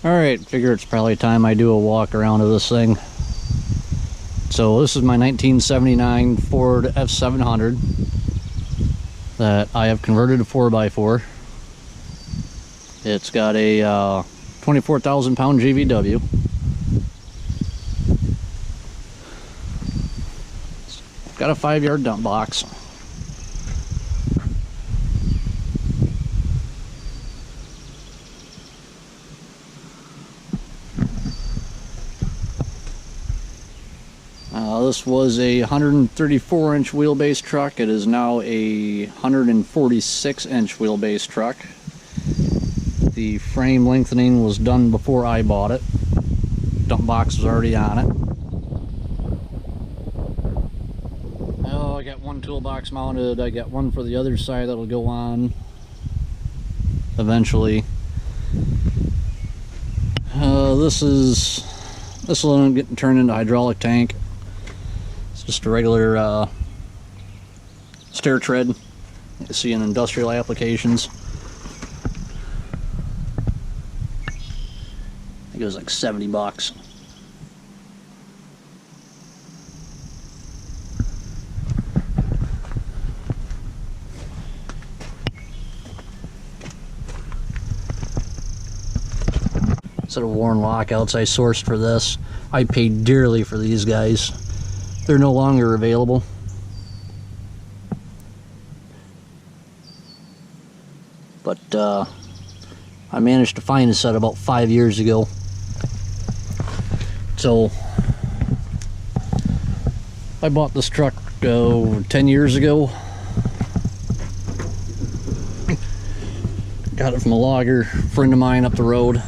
Alright, figure it's probably time I do a walk around of this thing. So this is my 1979 Ford F700 that I have converted to 4x4. It's got a 24,000 pound GVW. It's got a 5-yard dump box. This was a 134-inch wheelbase truck. It is now a 146-inch wheelbase truck. The frame lengthening was done before I bought it. Dump box was already on it. Oh, I got one toolbox mounted. I got one for the other side that'll go on eventually. This will end up getting turned into a hydraulic tank. Just a regular stair tread you see in industrial applications. I think it was like 70 bucks. Set of worn lockouts I sourced for this. I paid dearly for these guys. They're no longer available. But I managed to find a set about 5 years ago. So I bought this truck 10 years ago. Got it from a logger friend of mine up the road.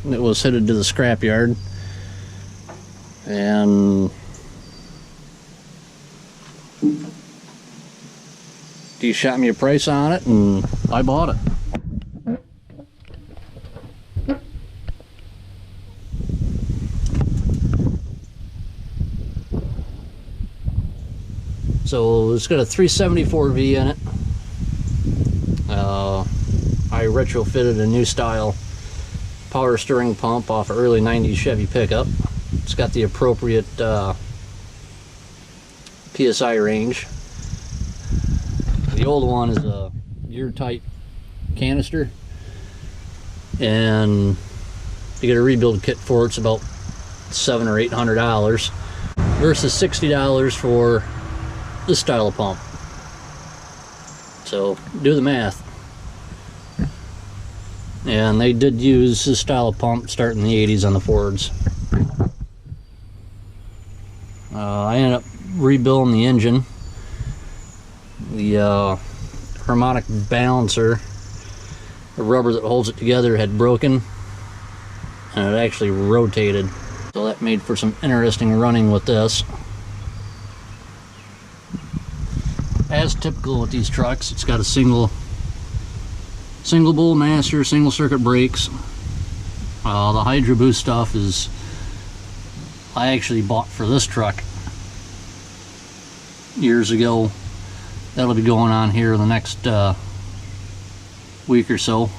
It was headed to the scrapyard. And he shot me a price on it, and I bought it. So it's got a 374V in it. I retrofitted a new style power steering pump off an early 90s Chevy pickup. It's got the appropriate PSI range. The old one is a gear type canister, and to get a rebuild kit for it's about $700 or $800 versus $60 for this style of pump. So do the math. And they did use this style of pump starting in the 80s on the Fords. I ended up rebuilding the engine. The harmonic balancer, the rubber that holds it together, had broken, and it actually rotated. So that made for some interesting running with this. As typical with these trucks, it's got a single bowl master, single circuit brakes. The Hydro Boost stuff is I actually bought for this truck years ago. That'll be going on here in the next week or so.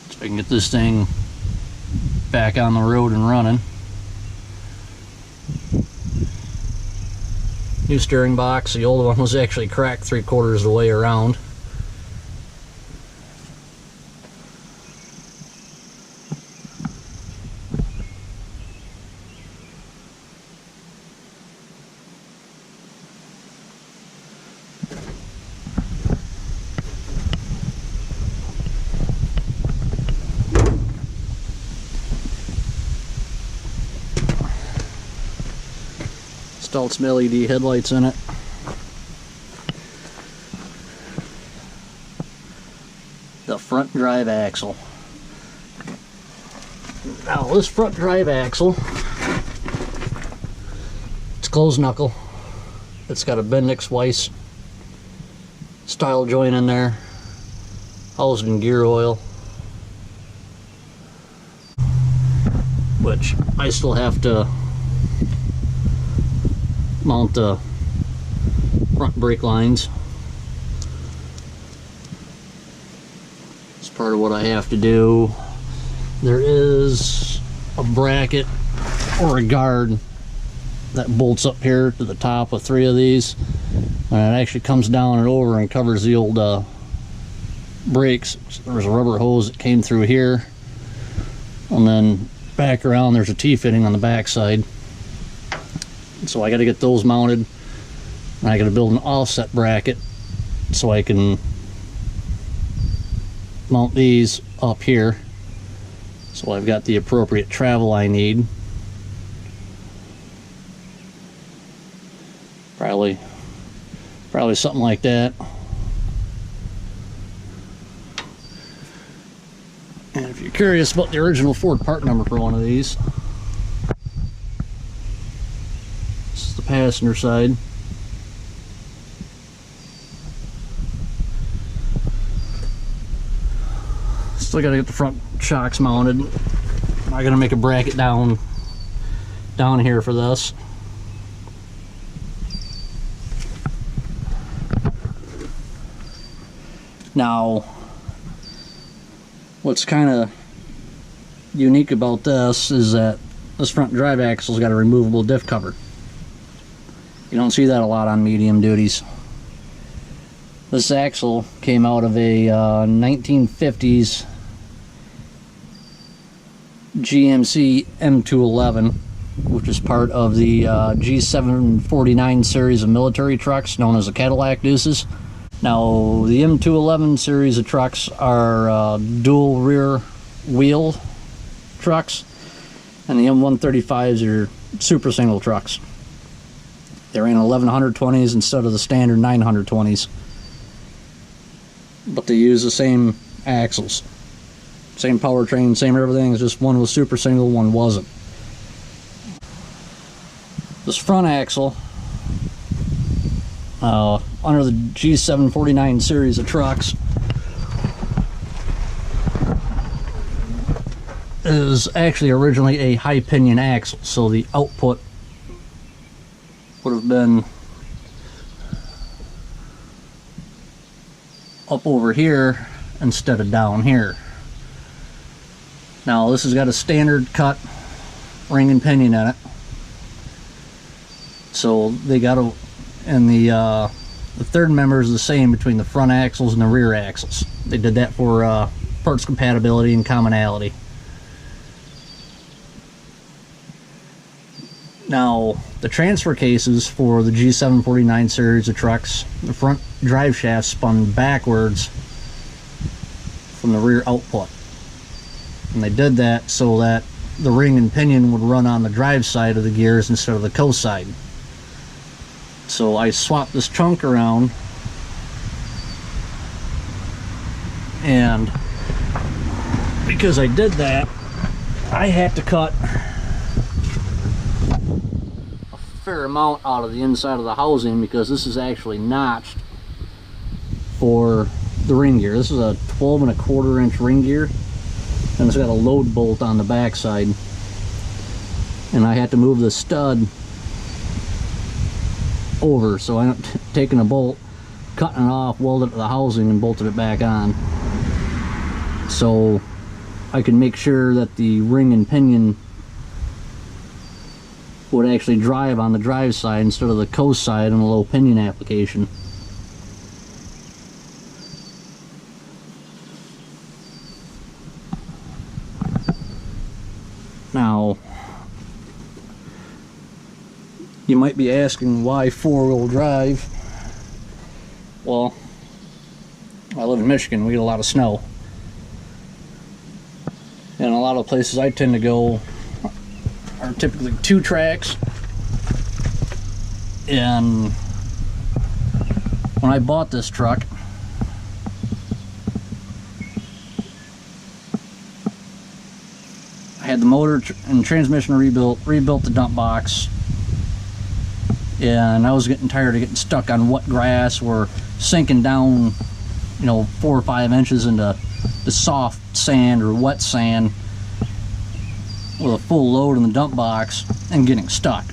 So I can get this thing back on the road and running. New steering box. The old one was actually cracked 3/4 of the way around. Installed some LED headlights in it. The front drive axle. Now this front drive axle, it's closed knuckle. It's got a Bendix Weiss style joint in there, housed in gear oil, which I still have to mount the front brake lines. part of what I have to do. There is a bracket or a guard that bolts up here to the top of 3 of these, and it actually comes down and over and covers the old brakes. There's a rubber hose that came through here, and then back around there's a T-fitting on the back side. So I got to get those mounted, and I got to build an offset bracket so I can mount these up here, so I've got the appropriate travel I need. Probably something like that. And if you're curious about the original Ford part number for one of these, this is the passenger side. Still got to get the front shocks mounted. I got to make a bracket down here for this. Now, what's kind of unique about this is that this front drive axle's got a removable diff cover. You don't see that a lot on medium duties. This axle came out of a 1950s GMC M211, which is part of the G749 series of military trucks known as the Cadillac Deuces. Now, the M211 series of trucks are dual rear wheel trucks, and the M135s are super single trucks. They ran 1120s instead of the standard 920s, but they use the same axles, same powertrain, same everything. It's just one was super single, one wasn't. This front axle, under the G749 series of trucks, is actually originally a high pinion axle, so the output would have been up over here instead of down here. Now this has got a standard cut ring and pinion in it, so they got to, and the third member is the same between the front axles and the rear axles. They did that for parts compatibility and commonality. Now, the transfer cases for the G749 series of trucks, the front drive shaft spun backwards from the rear output. And they did that so that the ring and pinion would run on the drive side of the gears instead of the coast side. So I swapped this chunk around, and because I did that, I had to cut a fair amount out of the inside of the housing, because this is actually notched for the ring gear. This is a 12¼ inch ring gear, and it's got a load bolt on the back side, and I had to move the stud over, so I ended up taking a bolt, cutting it off, welded it to the housing, and bolted it back on, so I could make sure that the ring and pinion would actually drive on the drive side instead of the coast side and a low pinion application. Now, you might be asking, why 4-wheel drive? Well, I live in Michigan. We get a lot of snow, and a lot of places I tend to go are typically 2 tracks. And when I bought this truck, I had the motor and transmission rebuilt the dump box, and I was getting tired of getting stuck on wet grass or sinking down, you know, 4 or 5 inches into the soft sand or wet sand with a full load in the dump box and getting stuck,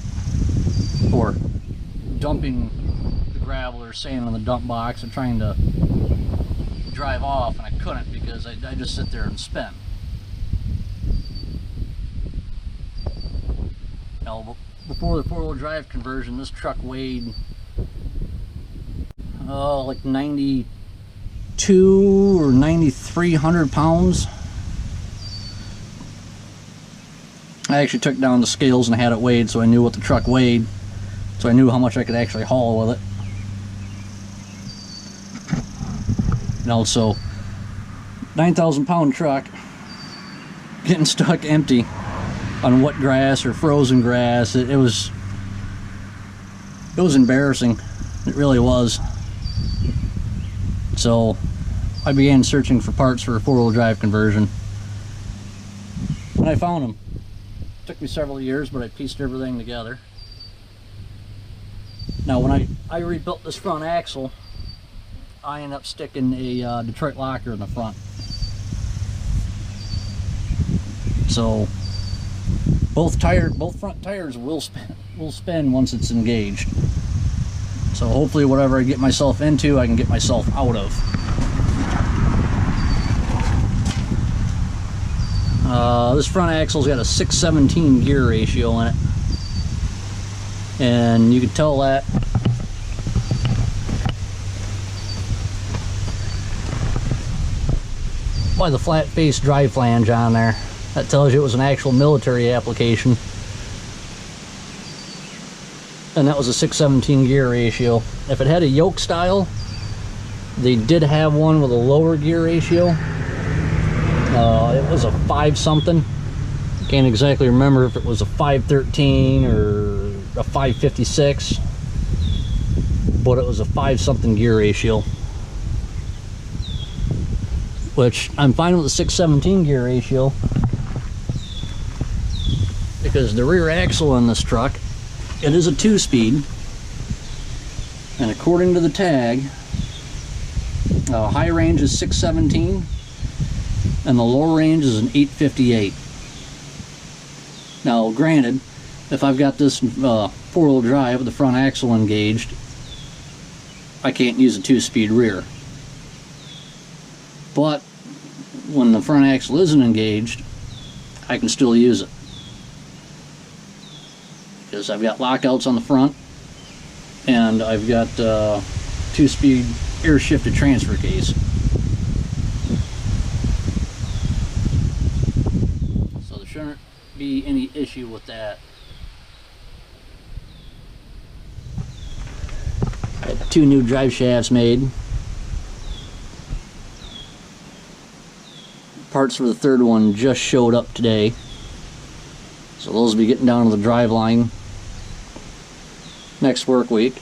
or dumping the gravel or sand in the dump box and trying to drive off, and I couldn't because I just sit there and spin. Now, before the four-wheel drive conversion, this truck weighed like 92 or 9,300 pounds. I actually took down the scales and had it weighed, so I knew what the truck weighed, so I knew how much I could actually haul with it. And also, 9,000 pound truck getting stuck empty on wet grass or frozen grass. It was embarrassing. It really was. So I began searching for parts for a four-wheel drive conversion, and I found them. It took me several years, but I pieced everything together. Now, when I rebuilt this front axle, I ended up sticking a Detroit locker in the front. So both front tires will spin once it's engaged. So hopefully whatever I get myself into, I can get myself out of. This front axle's got a 6/17 gear ratio in it, and you can tell that by the flat face drive flange on there. That tells you it was an actual military application, and that was a 6/17 gear ratio. If it had a yoke style, they did have one with a lower gear ratio. It was a 5 something. Can't exactly remember if it was a 513 or a 556, but it was a 5 something gear ratio, which I'm fine with the 6/17 gear ratio, because the rear axle on this truck, it is a 2-speed, and according to the tag, high range is 6/17 and the low range is an 858. Now granted, if I've got this four-wheel drive with the front axle engaged, I can't use a 2-speed rear. But when the front axle isn't engaged, I can still use it, because I've got lockouts on the front, and I've got 2-speed air shifted transfer case. So there shouldn't be any issue with that. I had 2 new drive shafts made. Parts for the third one just showed up today, so those will be getting down to the drive line next week.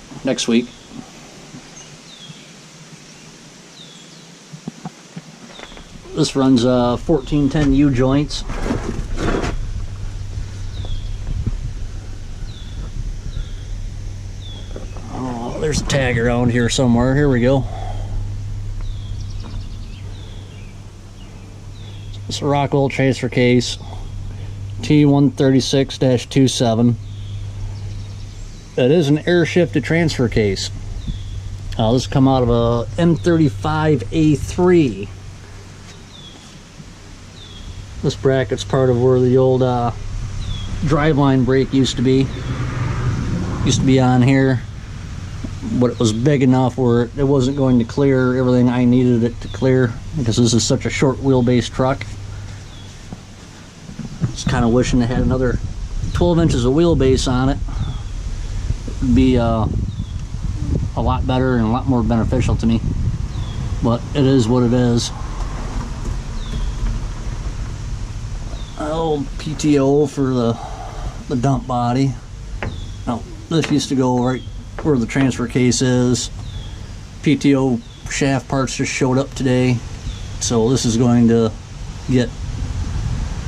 This runs 1410 U joints. Oh, there's a tag around here somewhere. Here we go. It's a Rockwell transfer case, T136-27. It is an air shifted transfer case. This come out of a M35A3. This bracket's part of where the old driveline brake used to be. Used to be on here, but it was big enough where it wasn't going to clear everything I needed it to clear, because this is such a short wheelbase truck. Just kind of wishing it had another 12 inches of wheelbase on it. It would be a lot better and a lot more beneficial to me, but it is what it is. Old PTO for the dump body. Now, this used to go right where the transfer case is. PTO shaft parts just showed up today, so this is going to get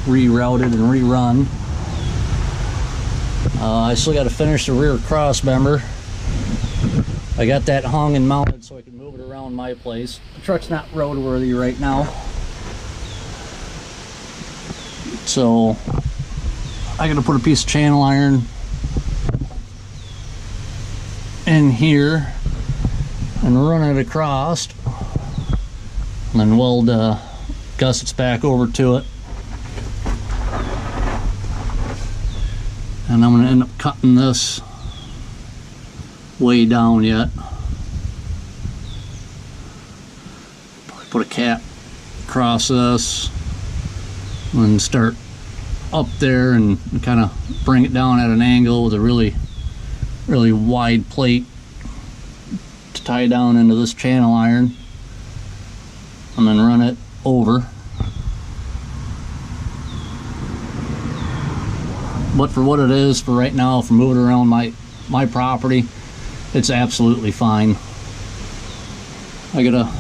rerouted and rerun. I still got to finish the rear cross member. I got that hung and mounted so I can move it around my place. The truck's not roadworthy right now, so I got to put a piece of channel iron in here and run it across and then weld gussets back over to it. And I'm going to end up cutting this way down yet. Put a cap across this and start up there and kind of bring it down at an angle with a really wide plate to tie down into this channel iron, and then run it over. But for what it is, for right now, for moving around my property, it's absolutely fine. I gotta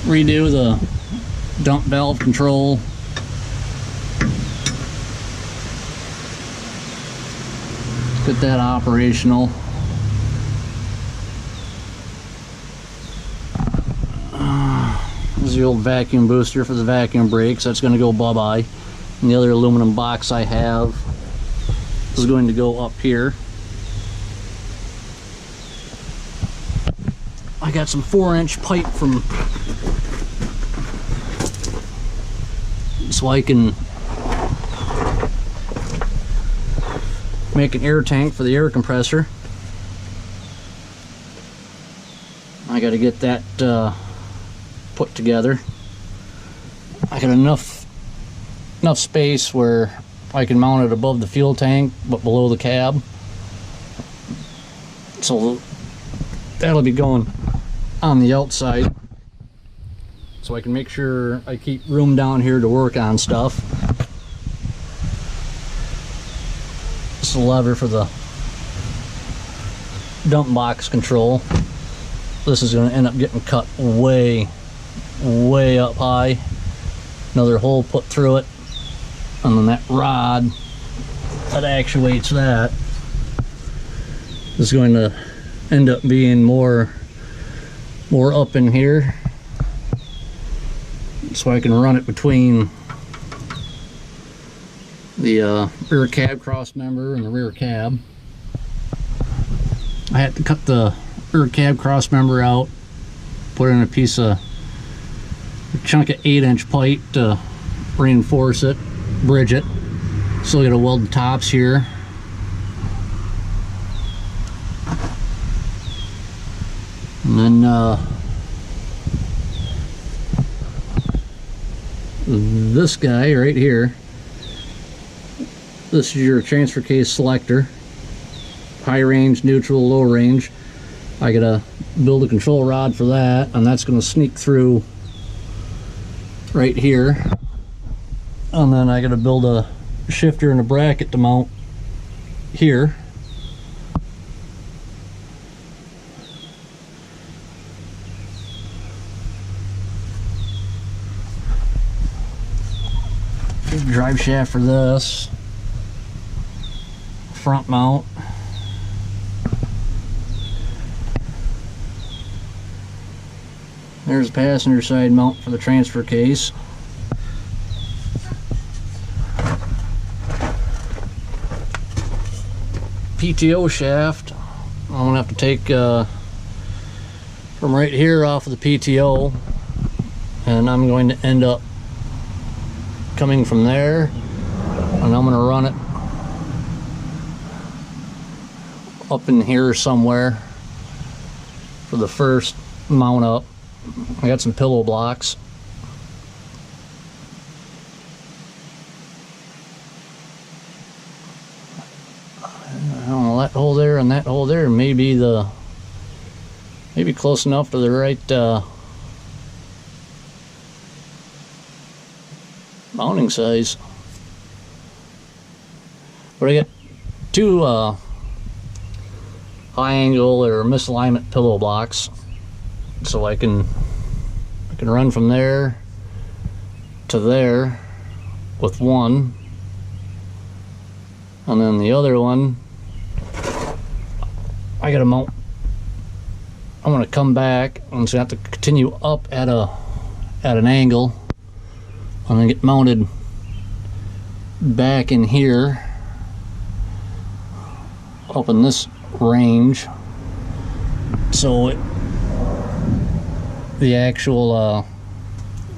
redo the dump valve control. Get that operational. This is the old vacuum booster for the vacuum brakes. That's going to go bye-bye. And the other aluminum box I have is going to go up here. I got some 4-inch pipe from, so I can make an air tank for the air compressor. I got to get that put together. I got enough space where I can mount it above the fuel tank but below the cab, so that'll be going on the outside, so I can make sure I keep room down here to work on stuff. This is a lever for the dump box control. This is going to end up getting cut way up high. Another hole put through it, and then that rod that actuates that is going to end up being more up in here, so I can run it between the rear cab cross member and the rear cab. I had to cut the rear cab cross member out, put in a chunk of 8-inch pipe to reinforce it, bridge it. Still got to weld the tops here. And then this guy right here, this is your transfer case selector. High range, neutral, low range. I gotta build a control rod for that, and that's gonna sneak through right here. And then I gotta build a shifter and a bracket to mount here. Drive shaft for this. Front mount. There's a passenger side mount for the transfer case. PTO shaft. I'm gonna have to take from right here off of the PTO, and I'm going to end up coming from there, and I'm gonna run it up in here somewhere for the first mount up. I got some pillow blocks. I don't know, that hole there and that hole there may be close enough to the right mounting size. But I got two high angle or misalignment pillow blocks, so I can run from there to there with one, and then the other one I gotta mount. I'm gonna come back and so I have to continue up at an angle and then get mounted back in here up in this range, so the actual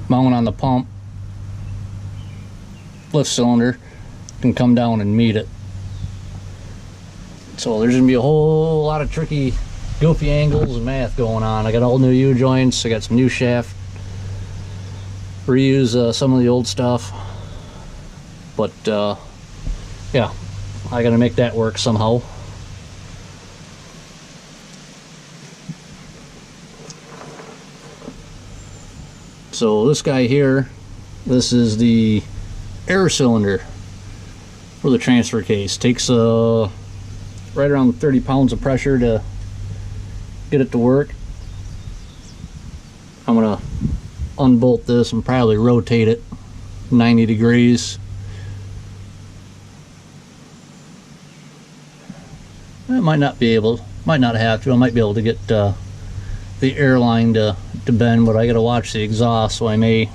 mount on the pump lift cylinder can come down and meet it. So there's gonna be a whole lot of tricky, goofy angles and math going on. I got all new U-joints, I got some new shaft, reuse some of the old stuff, but yeah, I gotta make that work somehow. So this guy here, this is the air cylinder for the transfer case. Takes right around 30 pounds of pressure to get it to work. I'm gonna unbolt this and probably rotate it 90 degrees. I might not have to. I might be able to get the airline to bend, but I gotta watch the exhaust, so I may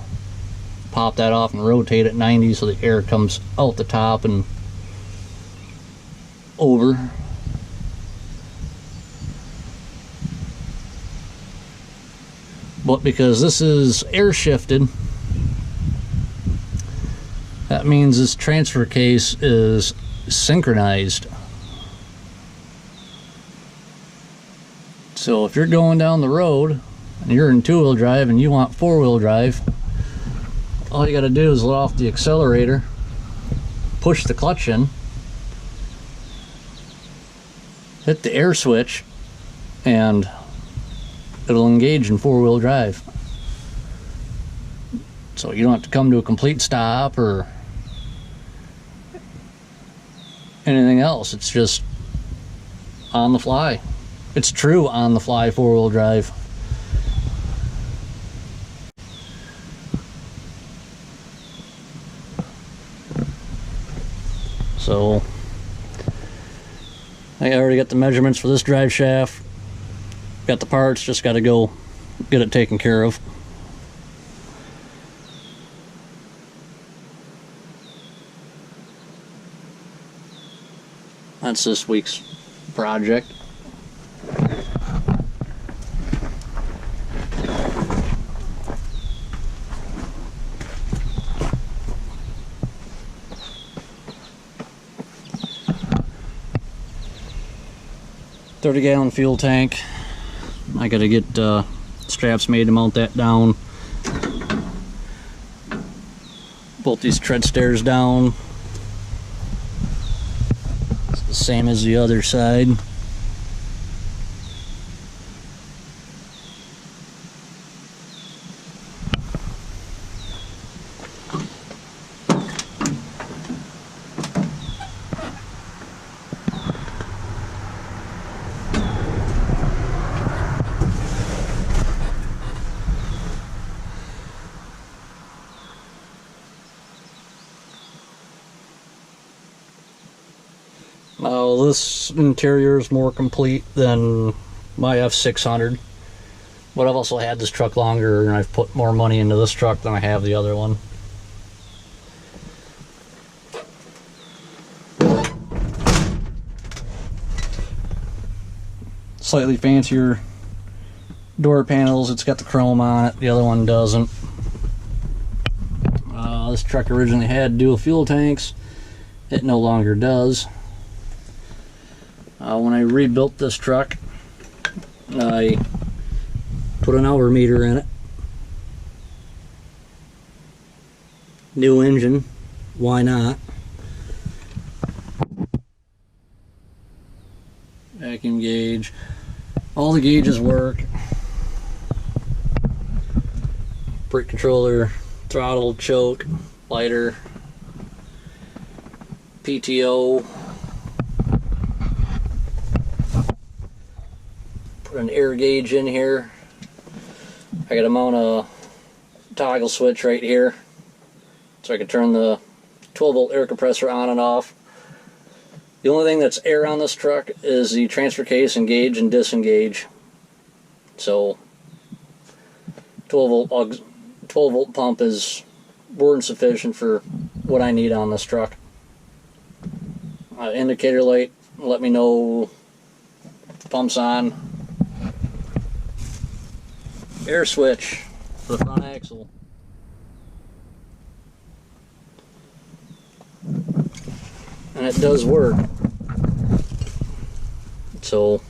pop that off and rotate it 90 so the air comes out the top and over. But because this is air shifted, that means this transfer case is synchronized. So if you're going down the road and you're in two-wheel drive and you want four-wheel drive, all you got to do is let off the accelerator, push the clutch in, hit the air switch, and it'll engage in four-wheel drive. So you don't have to come to a complete stop or anything else. It's just on the fly. It's true on the fly four-wheel drive. So I already got the measurements for this drive shaft. Got the parts, just got to go get it taken care of. That's this week's project. $30-gallon fuel tank. I gotta get straps made to mount that down. Bolt these tread stairs down. It's the same as the other side. Now this interior is more complete than my F600, but I've also had this truck longer and I've put more money into this truck than I have the other one. Slightly fancier door panels. It's got the chrome on it, the other one doesn't. This truck originally had dual fuel tanks. It no longer does. When I rebuilt this truck, I put an hour meter in it. New engine, why not? Vacuum gauge, all the gauges work. Brake controller, throttle, choke, lighter, PTO. Put an air gauge in here. I gotta mount a toggle switch right here so I can turn the 12-volt air compressor on and off. The only thing that's air on this truck is the transfer case engage and disengage. So 12-volt pump is more than sufficient for what I need on this truck. Indicator light, let me know if the pump's on. air switch for the front axle. And it does work. So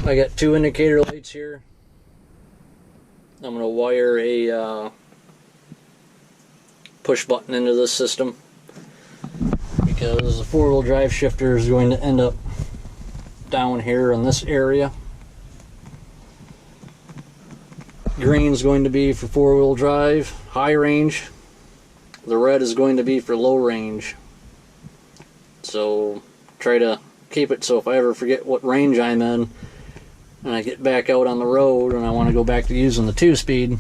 I got 2 indicator lights here. I'm going to wire a push button into this system because the 4-wheel drive shifter is going to end up down here in this area. Green is going to be for 4-wheel drive, high range. The red is going to be for low range. So try to keep it so if I ever forget what range I'm in and I get back out on the road and I want to go back to using the 2-speed,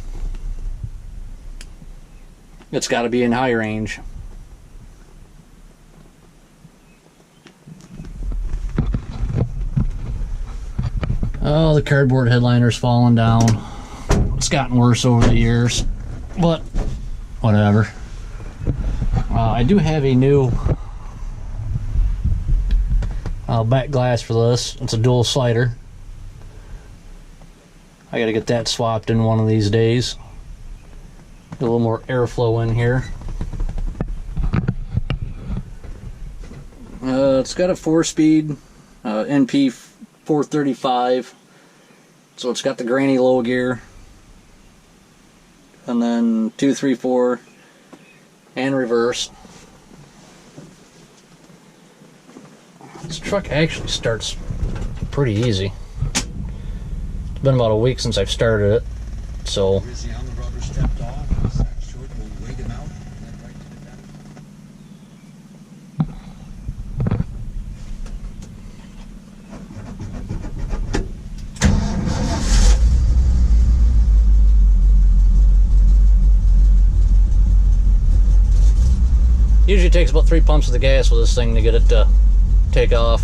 it's got to be in high range. Oh, the cardboard headliner's falling down. It's gotten worse over the years, but whatever. I do have a new back glass for this. It's a dual slider. I gotta get that swapped in one of these days. Get a little more airflow in here. It's got a 4-speed NP 435, so it's got the granny low gear, and then 2, 3, 4, and reverse. This truck actually starts pretty easy. It's been about a week since I've started it, so. Usually takes about 3 pumps of the gas with this thing to get it to take off.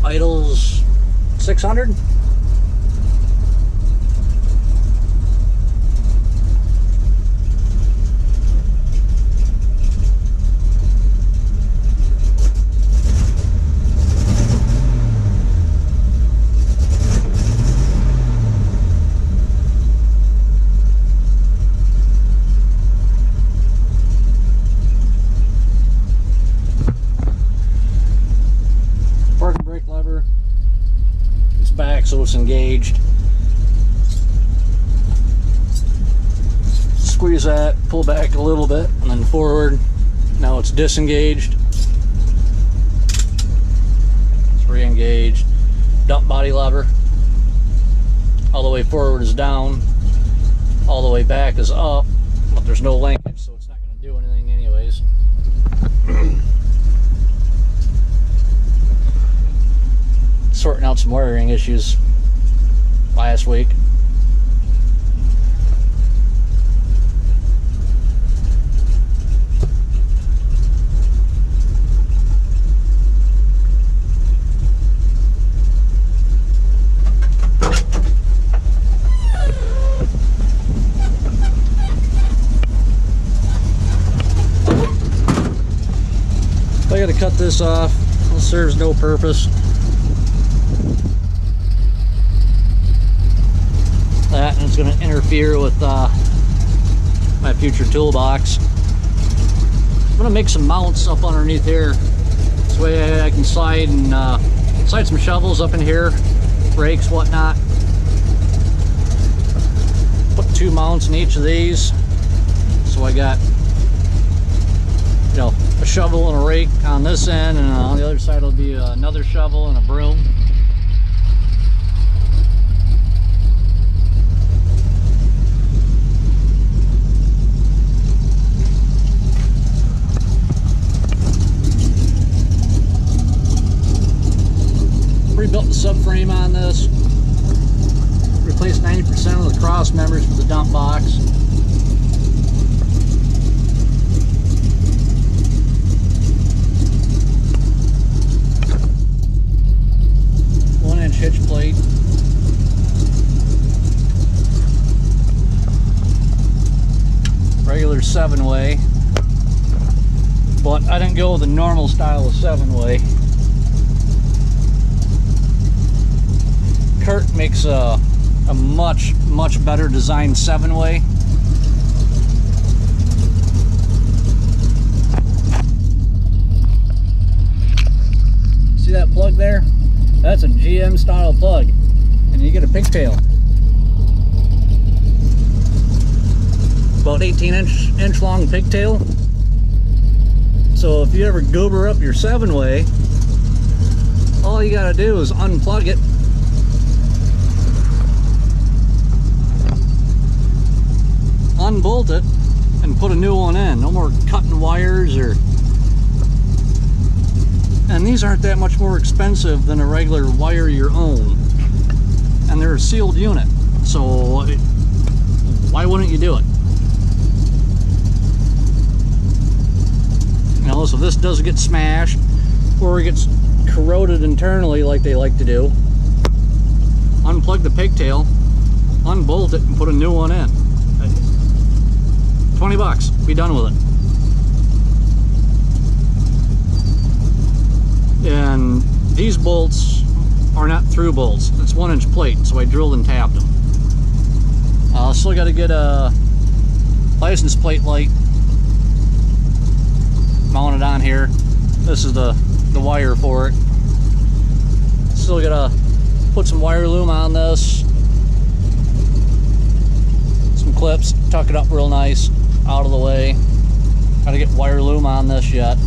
Idles 600. Back so it's engaged. Squeeze that, pull back a little bit, and then forward. Now it's disengaged. It's re-engaged. Dump body lever. All the way forward is down. All the way back is up, but there's no linkage, so it's not going to do anything anyways. Sorting out some wiring issues last week. I gotta cut this off. This serves no purpose. That, and it's going to interfere with my future toolbox. I'm going to make some mounts up underneath here. This way I can slide some shovels up in here, rakes, whatnot. Put 2 mounts in each of these. So I got, you know, a shovel and a rake on this end, and on the other side will be another shovel and a broom. Rebuilt the subframe on this, replaced 90% of the cross members for the dump box. regular 7-way, but I didn't go with the normal style of 7-way. Kurt makes a much better designed 7-way. See that plug there? That's a GM style plug, and you get a pigtail. About 18-inch long pigtail. So if you ever goober up your 7-way, all you gotta do is unplug it, unbolt it, and put a new one in. No more cutting wires or... And these aren't that much more expensive than a regular wire your own. And they're a sealed unit. So why wouldn't you do it? You know, so this doesn't get smashed or it gets corroded internally like they like to do. Unplug the pigtail, unbolt it, and put a new one in. 20 bucks, be done with it. And these bolts are not through bolts. It's 1-inch plate, so I drilled and tapped them. Still got to get a license plate light mounted on here. This is the wire for it. Still got to put some wire loom on this. Some clips, tuck it up real nice, out of the way. Got to get wire loom on this yet.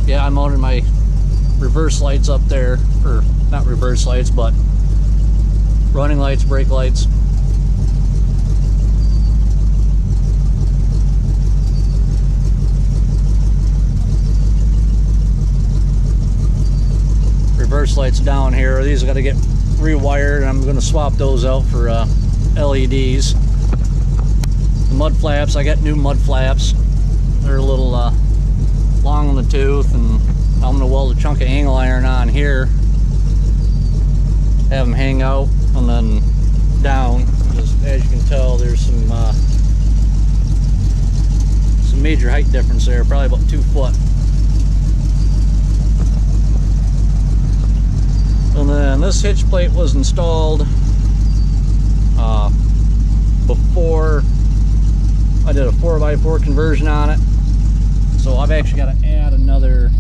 Yeah, I mounted my reverse lights up there, or not reverse lights, but running lights, brake lights. Reverse lights down here. These have got to get rewired, and I'm going to swap those out for LEDs. The mud flaps, I got new mud flaps. They're a little long on the tooth, and I'm going to weld a chunk of angle iron on here, have them hang out, and then down. As you can tell, there's some major height difference there, probably about 2 foot. And then this hitch plate was installed before I did a 4x4 conversion on it. So I've actually got to add another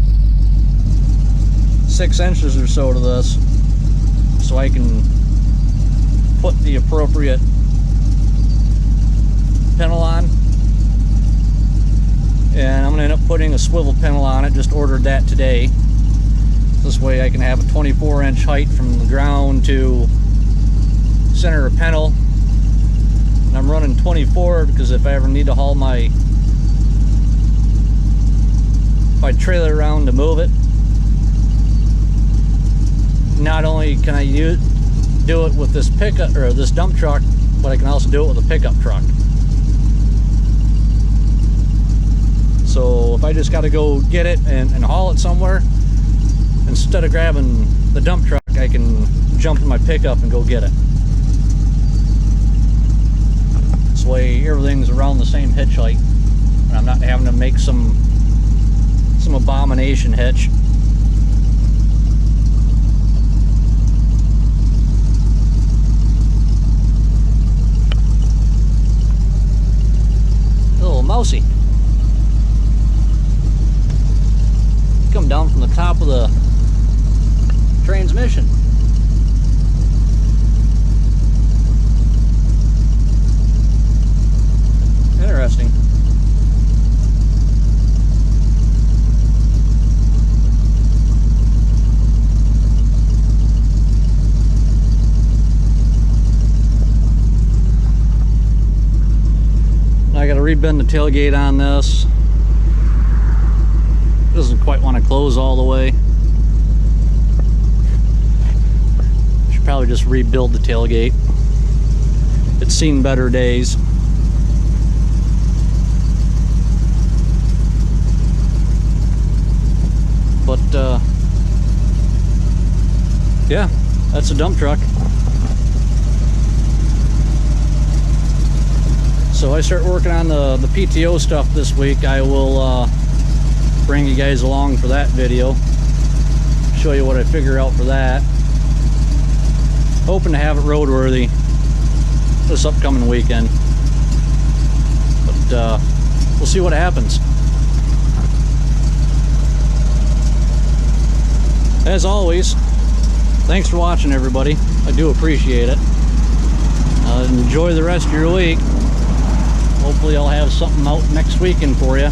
6 inches or so to this so I can put the appropriate pintle on. And I'm going to end up putting a swivel pintle on it. Just ordered that today. This way I can have a 24-inch height from the ground to center of pintle. And I'm running 24 because if I ever need to haul my trailer around to move it, not only can I do it with this pickup or this dump truck, but I can also do it with a pickup truck. So if I just got to go get it and haul it somewhere, instead of grabbing the dump truck, I can jump in my pickup and go get it. This way everything's around the same hitch height, and I'm not having to make some abomination hitch. A little mousy. Come down from the top of the transmission. Interesting. I got to rebend the tailgate on this. It doesn't quite want to close all the way. Should probably just rebuild the tailgate. It's seen better days. But yeah, that's a dump truck. So I start working on the PTO stuff this week. I will bring you guys along for that video, show you what I figure out for that. Hoping to have it roadworthy this upcoming weekend, but we'll see what happens. As always, thanks for watching, everybody. I do appreciate it. Enjoy the rest of your week. Hopefully I'll have something out next weekend for you.